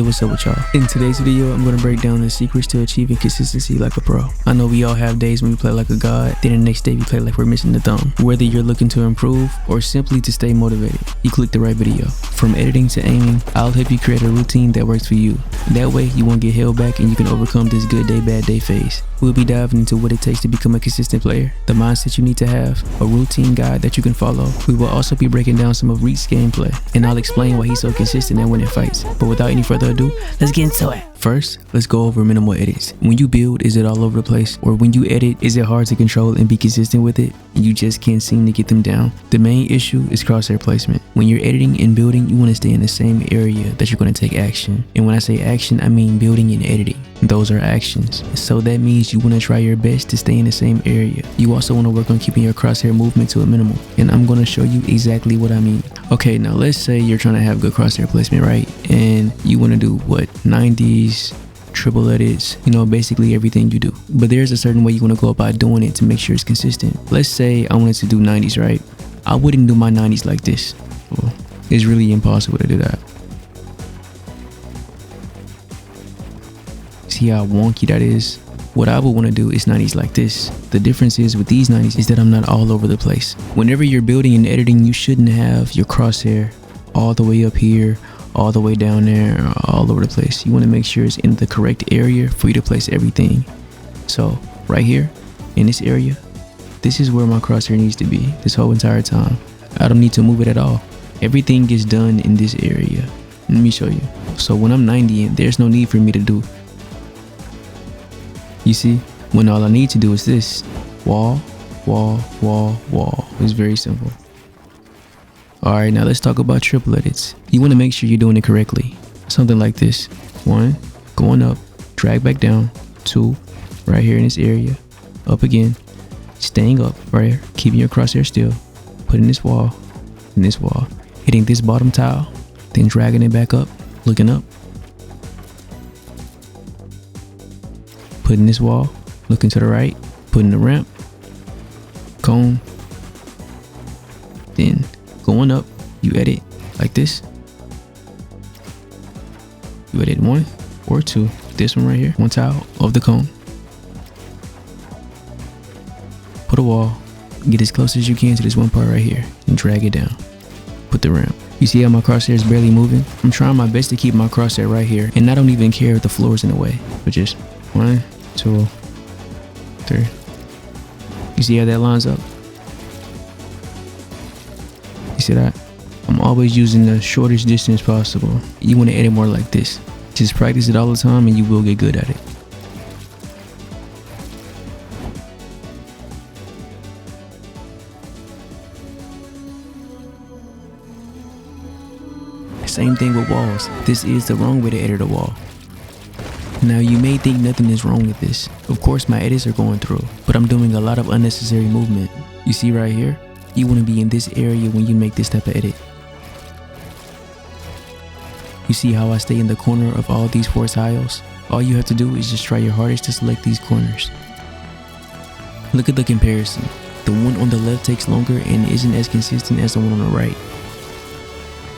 what's up with y'all? In today's video, I'm gonna break down the secrets to achieving consistency like a pro. I know we all have days when we play like a god, then the next day we play like we're missing the thumb. Whether you're looking to improve or simply to stay motivated, you click the right video. From editing to aiming, I'll help you create a routine that works for you. That way, you won't get held back and you can overcome this good day, bad day phase. We'll be diving into what it takes to become a consistent player, the mindset you need to have, a routine guide that you can follow. We will also be breaking down some of Reet's gameplay, and I'll explain why he's so consistent and winning fights. But without any further ado, let's get into it. First, let's go over minimal edits. When you build, is it all over the place? Or when you edit, is it hard to control and be consistent with it, and you just can't seem to get them down? The main issue is crosshair placement. When you're editing and building, you want to stay in the same area that you're going to take action. And when I say action, I mean building and editing. Those are actions. So that means you want to try your best to stay in the same area. You also want to work on keeping your crosshair movement to a minimum. And I'm going to show you exactly what I mean. Okay, now let's say you're trying to have good crosshair placement, right? And you want to do what? 90s, triple edits, basically everything you do. But there's a certain way you want to go about doing it to make sure it's consistent. Let's say I wanted to do 90s, right? I wouldn't do my 90s like this. Well, it's really impossible to do that. See how wonky that is? What I would want to do is 90s like this. The difference is with these 90s is that I'm not all over the place. Whenever you're building and editing, you shouldn't have your crosshair all the way up here, all the way down there, all over the place. You want to make sure it's in the correct area for you to place everything. So right here in this area, this is where my crosshair needs to be this whole entire time. I don't need to move it at all. Everything gets done in this area. Let me show you. So when I'm 90 in, there's no need for me to do. You see, when all I need to do is this: wall, wall, wall, wall. It's very simple. Alright, now let's talk about triple edits. You want to make sure you're doing it correctly. Something like this. 1, going up, drag back down. 2, right here in this area. Up again, staying up right here, keeping your crosshair still. Putting this wall, and this wall. Hitting this bottom tile, then dragging it back up, looking up. Putting this wall, looking to the right, putting the ramp, cone, then going up, you edit like this. You edit 1 or 2, this one right here, 1 tile of the cone. Put a wall, get as close as you can to this one part right here, and drag it down. Put the ramp. You see how my crosshair is barely moving? I'm trying my best to keep my crosshair right here, and I don't even care if the floor is in the way, but just 1, 2, 3. You see how that lines up? You see that? I'm always using the shortest distance possible. You want to edit more like this. Just practice it all the time and you will get good at it. Same thing with walls. This is the wrong way to edit a wall. Now you may think nothing is wrong with this. Of course my edits are going through, but I'm doing a lot of unnecessary movement. You see right here? You want to be in this area when you make this type of edit. You see how I stay in the corner of all these 4 tiles? All you have to do is just try your hardest to select these corners. Look at the comparison. The one on the left takes longer and isn't as consistent as the one on the right.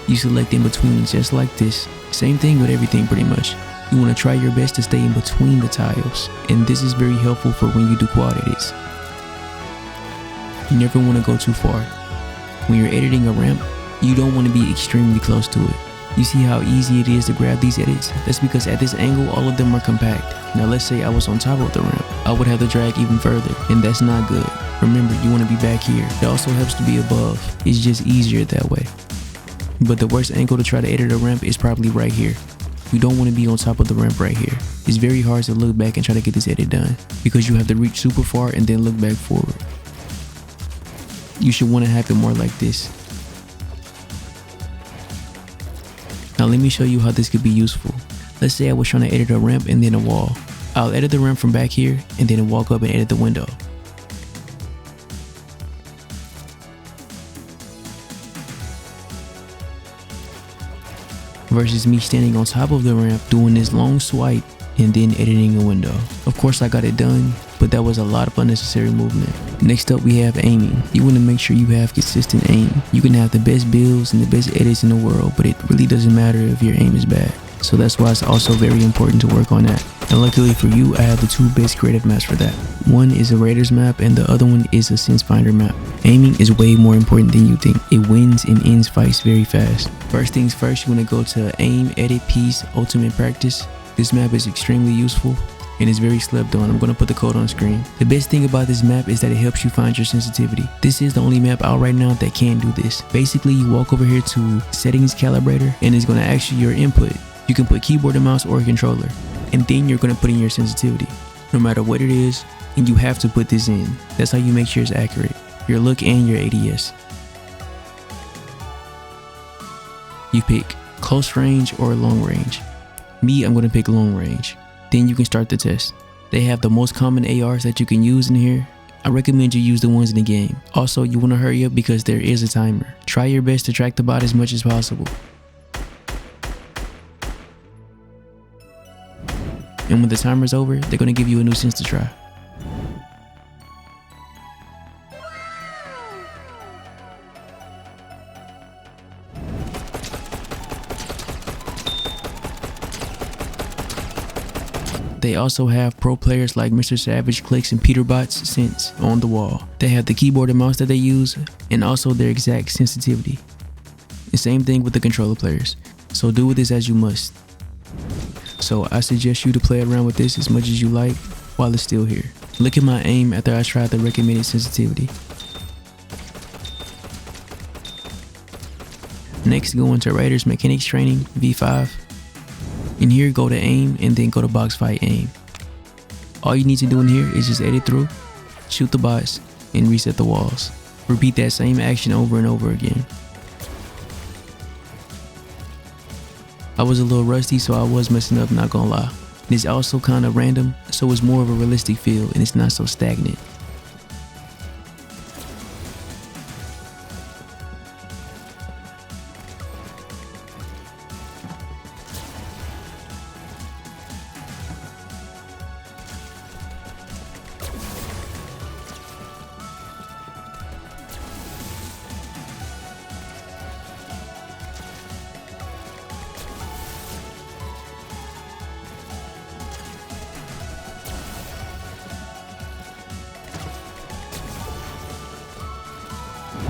You select in between just like this. Same thing with everything pretty much. You want to try your best to stay in between the tiles, and this is very helpful for when you do quad edits. You never want to go too far. When you're editing a ramp, you don't want to be extremely close to it. You see how easy it is to grab these edits? That's because at this angle, all of them are compact. Now let's say I was on top of the ramp. I would have to drag even further, and that's not good. Remember, you want to be back here. It also helps to be above. It's just easier that way. But the worst angle to try to edit a ramp is probably right here. You don't want to be on top of the ramp right here. It's very hard to look back and try to get this edit done because you have to reach super far and then look back forward. You should want to have it more like this. Now let me show you how this could be useful. Let's say I was trying to edit a ramp and then a wall. I'll edit the ramp from back here and then walk up and edit the window. Versus me standing on top of the ramp doing this long swipe and then editing a window. Of course I got it done, but that was a lot of unnecessary movement. Next up we have aiming. You want to make sure you have consistent aim. You can have the best builds and the best edits in the world, but it really doesn't matter if your aim is bad. So that's why it's also very important to work on that. And luckily for you, I have the two best creative maps for that. One is a Raiders map and the other one is a Sense Finder map. Aiming is way more important than you think. It wins and ends fights very fast. First things first, you want to go to Aim, Edit, Piece, Ultimate Practice. This map is extremely useful and it's very slept on. I'm going to put the code on screen. The best thing about this map is that it helps you find your sensitivity. This is the only map out right now that can do this. Basically, you walk over here to Settings Calibrator and it's going to ask you your input. You can put keyboard and mouse or a controller, and then you're going to put in your sensitivity, no matter what it is, and you have to put this in. That's how you make sure it's accurate, your look and your ADS. You pick close range or long range. Me, I'm going to pick long range. Then you can start the test. They have the most common ARs that you can use in here. I recommend you use the ones in the game. Also, you want to hurry up because there is a timer. Try your best to track the bot as much as possible. And when the timer's over, they're going to give you a new sense to try. They also have pro players like Mr. Savage, Clicks, and Peterbot's sense on the wall. They have the keyboard and mouse that they use, and also their exact sensitivity. The same thing with the controller players. So do with this as you must. So I suggest you to play around with this as much as you like while it's still here. Look at my aim after I tried the recommended sensitivity. Next, go into Raiders Mechanics Training V5. In here, go to Aim and then go to Box Fight Aim. All you need to do in here is just edit through, shoot the bots, and reset the walls. Repeat that same action over and over again. I was a little rusty, so I was messing up, not gonna lie. And it's also kind of random, so it's more of a realistic feel and it's not so stagnant.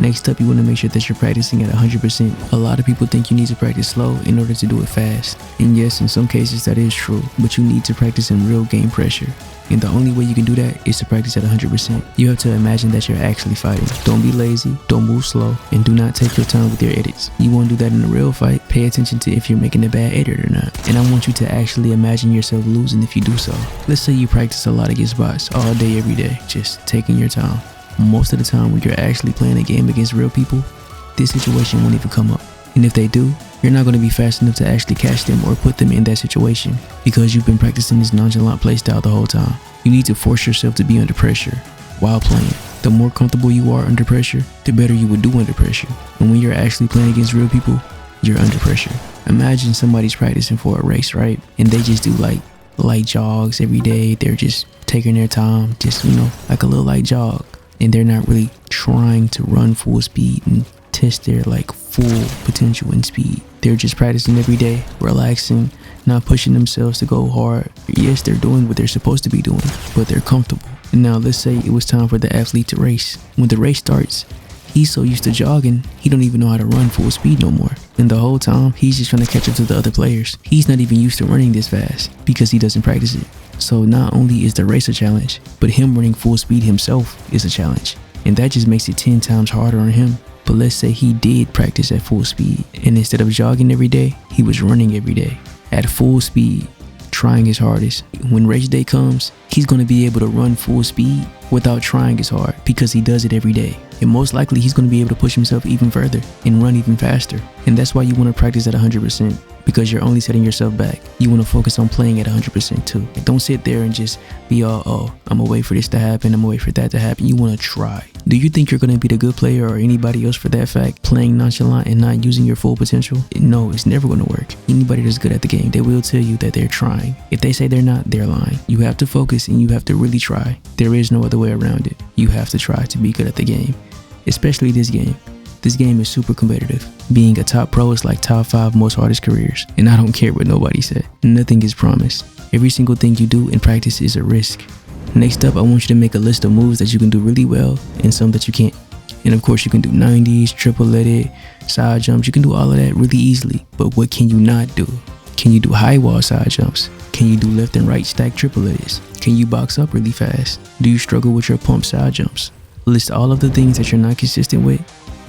Next up, you want to make sure that you're practicing at 100%. A lot of people think you need to practice slow in order to do it fast. And yes, in some cases that is true, but you need to practice in real game pressure. And the only way you can do that is to practice at 100%. You have to imagine that you're actually fighting. Don't be lazy, don't move slow, and do not take your time with your edits. You want to do that in a real fight, pay attention to if you're making a bad edit or not. And I want you to actually imagine yourself losing if you do so. Let's say you practice a lot against bots all day, every day, just taking your time. Most of the time when you're actually playing a game against real people, this situation won't even come up. And if they do, you're not going to be fast enough to actually catch them or put them in that situation because you've been practicing this nonchalant playstyle the whole time. You need to force yourself to be under pressure while playing. The more comfortable you are under pressure, the better you would do under pressure. And when you're actually playing against real people, you're under pressure. Imagine somebody's practicing for a race, right? And they just do like light jogs every day. They're just taking their time, just, like a little light jog. And they're not really trying to run full speed and test their like full potential and speed. They're just practicing every day, relaxing, not pushing themselves to go hard. Yes, they're doing what they're supposed to be doing, but they're comfortable. And now let's say it was time for the athlete to race. When the race starts, he's so used to jogging, he don't even know how to run full speed no more. And the whole time, he's just trying to catch up to the other players. He's not even used to running this fast because he doesn't practice it. So not only is the race a challenge, but him running full speed himself is a challenge. And that just makes it 10 times harder on him. But let's say he did practice at full speed, and instead of jogging every day, he was running every day at full speed, trying his hardest. When race day comes, he's going to be able to run full speed without trying as hard because he does it every day. And most likely he's going to be able to push himself even further and run even faster. And that's why you want to practice at 100%, because you're only setting yourself back. You want to focus on playing at 100% too. Don't sit there and just be all, oh, I'm gonna wait for this to happen, I'm gonna wait for that to happen. You want to try. Do you think you're going to be the good player or anybody else for that fact, playing nonchalant and not using your full potential? No, it's never going to work. Anybody that's good at the game, they will tell you that they're trying. If they say they're not, they're lying. You have to focus and you have to really try. There is no other way around it. You have to try to be good at the game, especially this game. This game is super competitive. Being a top pro is like top 5 most hardest careers, and I don't care what nobody said. Nothing is promised. Every single thing you do in practice is a risk. Next up, I want you to make a list of moves that you can do really well and some that you can't. And of course, you can do 90s, triple-legged, side jumps. You can do all of that really easily. But what can you not do? Can you do high wall side jumps? Can you do left and right stack triple-leggeds? Can you box up really fast? Do you struggle with your pump side jumps? List all of the things that you're not consistent with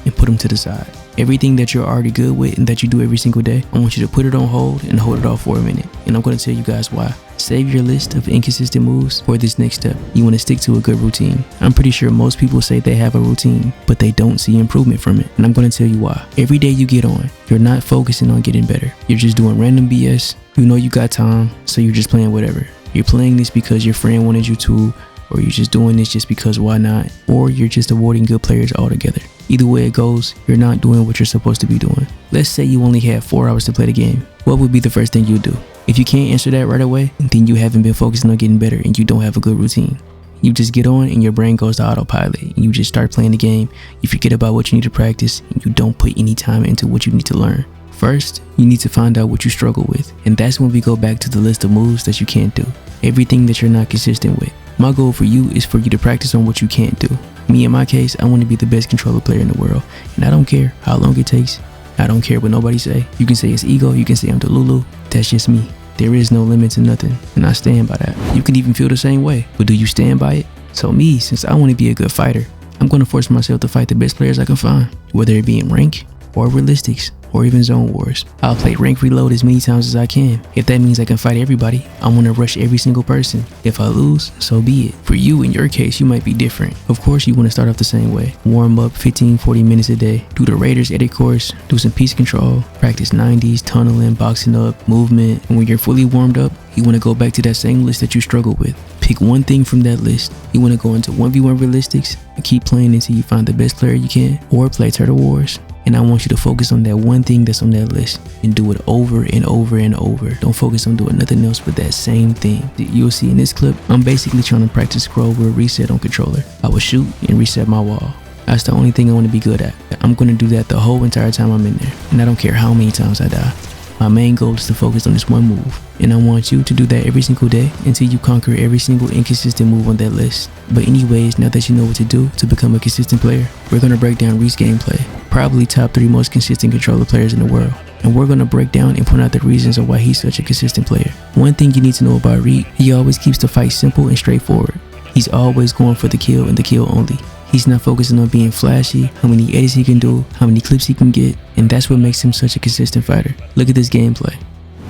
and put them to the side. Everything that you're already good with and that you do every single day, I want you to put it on hold and hold it off for a minute. And I'm going to tell you guys why. Save your list of inconsistent moves for this next step. You want to stick to a good routine. I'm pretty sure most people say they have a routine, but they don't see improvement from it. And I'm going to tell you why. Every day you get on, you're not focusing on getting better. You're just doing random BS. You know you got time, so you're just playing whatever. You're playing this because your friend wanted you to, or you're just doing this just because why not, or you're just avoiding good players altogether. Either way it goes, you're not doing what you're supposed to be doing. Let's say you only have 4 hours to play the game. What would be the first thing you do? If you can't answer that right away, then you haven't been focusing on getting better and you don't have a good routine. You just get on and your brain goes to autopilot and you just start playing the game. You forget about what you need to practice and you don't put any time into what you need to learn. First, you need to find out what you struggle with, and that's when we go back to the list of moves that you can't do. Everything that you're not consistent with. My goal for you is for you to practice on what you can't do. Me, in my case, I want to be the best controller player in the world, and I don't care how long it takes. I don't care what nobody say. You can say it's ego, you can say I'm Delulu. That's just me. There is no limit to nothing, and I stand by that. You can even feel the same way, but do you stand by it? So me, since I want to be a good fighter, I'm going to force myself to fight the best players I can find, whether it be in rank or realistics, or even zone wars. I'll play rank reload as many times as I can. If that means I can fight everybody, I want to rush every single person. If I lose, so be it. For you, in your case, you might be different. Of course, you want to start off the same way. Warm up 15-40 minutes a day. Do the Raiders edit course. Do some piece control. Practice 90s, tunneling, boxing up, movement. And when you're fully warmed up, you want to go back to that same list that you struggle with. Pick one thing from that list. You want to go into 1v1 realistics and keep playing until you find the best player you can, or play Turtle Wars. And I want you to focus on that one thing that's on that list and do it over and over and over. Don't focus on doing nothing else but that same thing. You'll see in this clip, I'm basically trying to practice scroll with reset on controller. I will shoot and reset my wall. That's the only thing I want to be good at. I'm going to do that the whole entire time I'm in there. And I don't care how many times I die. My main goal is to focus on this one move. And I want you to do that every single day until you conquer every single inconsistent move on that list. But anyways, now that you know what to do to become a consistent player, we're going to break down Reet's gameplay. Probably top 3 most consistent controller players in the world. And we're going to break down and point out the reasons of why he's such a consistent player. One thing you need to know about Reet, he always keeps the fight simple and straightforward. He's always going for the kill and the kill only. He's not focusing on being flashy, how many edits he can do, how many clips he can get, and that's what makes him such a consistent fighter. Look at this gameplay.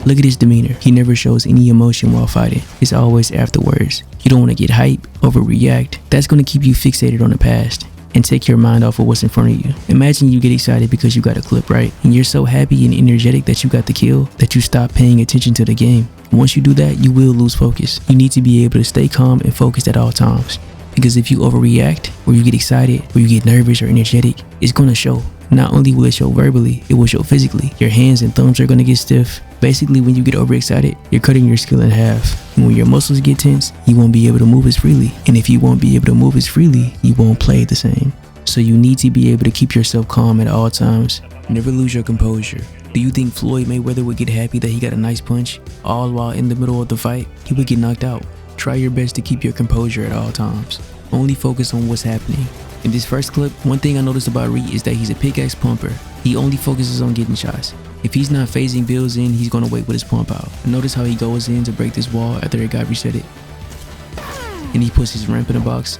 Look at his demeanor. He never shows any emotion while fighting. It's always afterwards. You don't want to get hype, overreact. That's going to keep you fixated on the past and take your mind off of what's in front of you. Imagine you get excited because you got a clip, right? And you're so happy and energetic that you got the kill that you stop paying attention to the game. Once you do that, you will lose focus. You need to be able to stay calm and focused at all times. Because if you overreact, or you get excited, or you get nervous or energetic, it's going to show. Not only will it show verbally, it will show physically. Your hands and thumbs are going to get stiff. Basically, when you get overexcited, you're cutting your skill in half. And when your muscles get tense, you won't be able to move as freely. And if you won't be able to move as freely, you won't play the same. So you need to be able to keep yourself calm at all times. Never lose your composure. Do you think Floyd Mayweather would get happy that he got a nice punch, all while in the middle of the fight? He would get knocked out. Try your best to keep your composure at all times. Only focus on what's happening. In this first clip, one thing I noticed about Reet is that he's a pickaxe pumper. He only focuses on getting shots. If he's not phasing builds in, he's gonna wait with his pump out. Notice how he goes in to break this wall after it got resetted. And he puts his ramp in the box,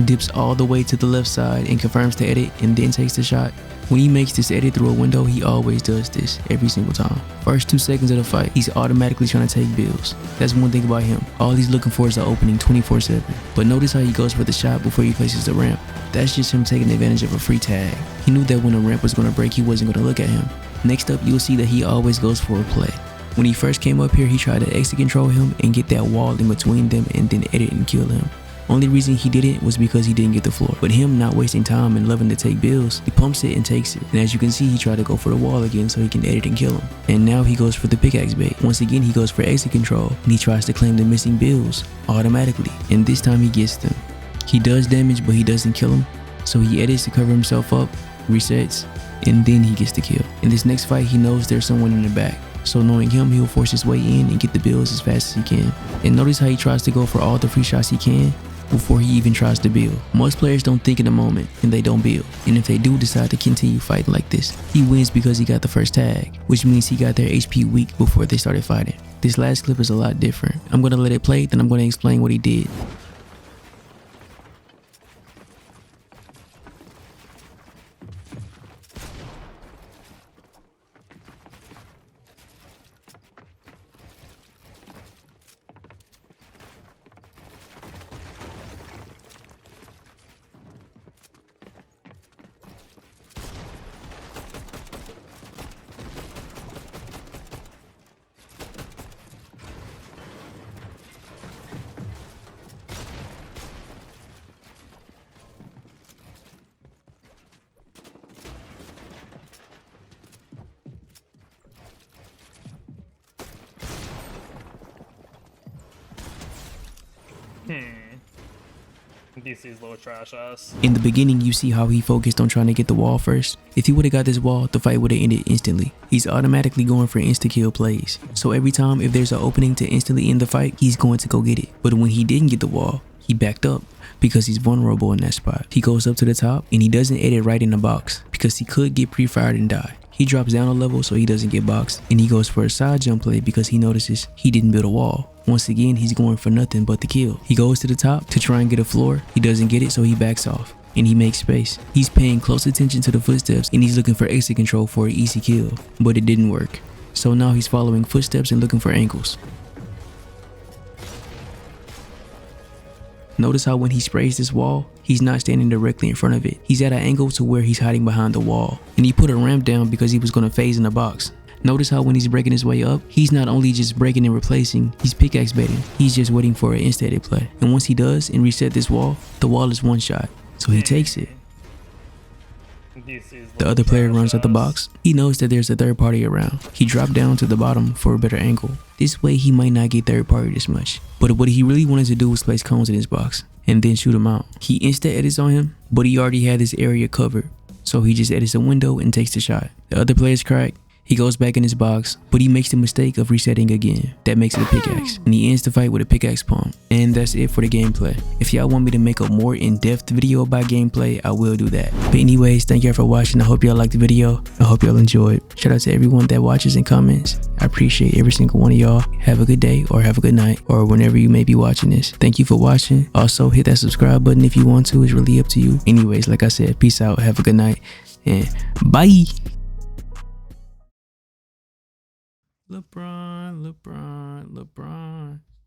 dips all the way to the left side and confirms the edit and then takes the shot. When he makes this edit through a window, he always does this every single time. First 2 seconds of the fight, he's automatically trying to take builds. That's one thing about him. All he's looking for is the opening 24/7. But notice how he goes for the shot before he places the ramp. That's just him taking advantage of a free tag. He knew that when the ramp was going to break, he wasn't going to look at him. Next up, you'll see that he always goes for a play. When he first came up here, he tried to exit control him and get that wall in between them and then edit and kill him. Only reason he did it was because he didn't get the floor. But him not wasting time and loving to take builds, he pumps it and takes it. And as you can see, he tried to go for the wall again so he can edit and kill him. And now he goes for the pickaxe bait. Once again, he goes for exit control and he tries to claim the missing builds automatically. And this time he gets them. He does damage, but he doesn't kill him. So he edits to cover himself up resets, and then he gets the kill. In this next fight, he knows there's someone in the back. So knowing him, he'll force his way in and get the builds as fast as he can. And notice how he tries to go for all the free shots he can before he even tries to build. Most players don't think in the moment and they don't build. And if they do decide to continue fighting like this, he wins because he got the first tag, which means he got their HP weak before they started fighting. This last clip is a lot different. I'm gonna let it play, then I'm gonna explain what he did. This is low trash ass. In the beginning, you see how he focused on trying to get the wall first. If he would have got this wall, the fight would have ended instantly. He's automatically going for insta-kill plays. So every time if there's an opening to instantly end the fight, he's going to go get it. But when he didn't get the wall, he backed up because he's vulnerable in that spot. He goes up to the top and he doesn't edit right in the box because he could get pre-fired and die. He drops down a level so he doesn't get boxed, and he goes for a side jump play because he notices he didn't build a wall. Once again, he's going for nothing but the kill. He goes to the top to try and get a floor. He doesn't get it, so he backs off and he makes space. He's paying close attention to the footsteps and he's looking for exit control for an easy kill, but it didn't work. So now he's following footsteps and looking for angles. Notice how when he sprays this wall, he's not standing directly in front of it. He's at an angle to where he's hiding behind the wall. And he put a ramp down because he was going to phase in the box. Notice how when he's breaking his way up, he's not only just breaking and replacing, he's pickaxe baiting. He's just waiting for an insta-edit play. And once he does and reset this wall, the wall is one shot. So he takes it. The other player runs out the box. He knows that there's a third party around. He dropped down to the bottom for a better angle. This way he might not get third party this much. But what he really wanted to do was place cones in his box and then shoot him out. He insta edits on him, but he already had this area covered. So he just edits a window and takes the shot. The other player's cracked. He goes back in his box, but he makes the mistake of resetting again. That makes it a pickaxe, and he ends the fight with a pickaxe pump. And that's it for the gameplay. If y'all want me to make a more in-depth video about gameplay, I will do that. But anyways, thank y'all for watching. I hope y'all liked the video. I hope y'all enjoyed. Shout out to everyone that watches and comments. I appreciate every single one of y'all. Have a good day or have a good night or whenever you may be watching this. Thank you for watching. Also, hit that subscribe button if you want to. It's really up to you. Anyways, like I said, peace out. Have a good night and bye. LeBron.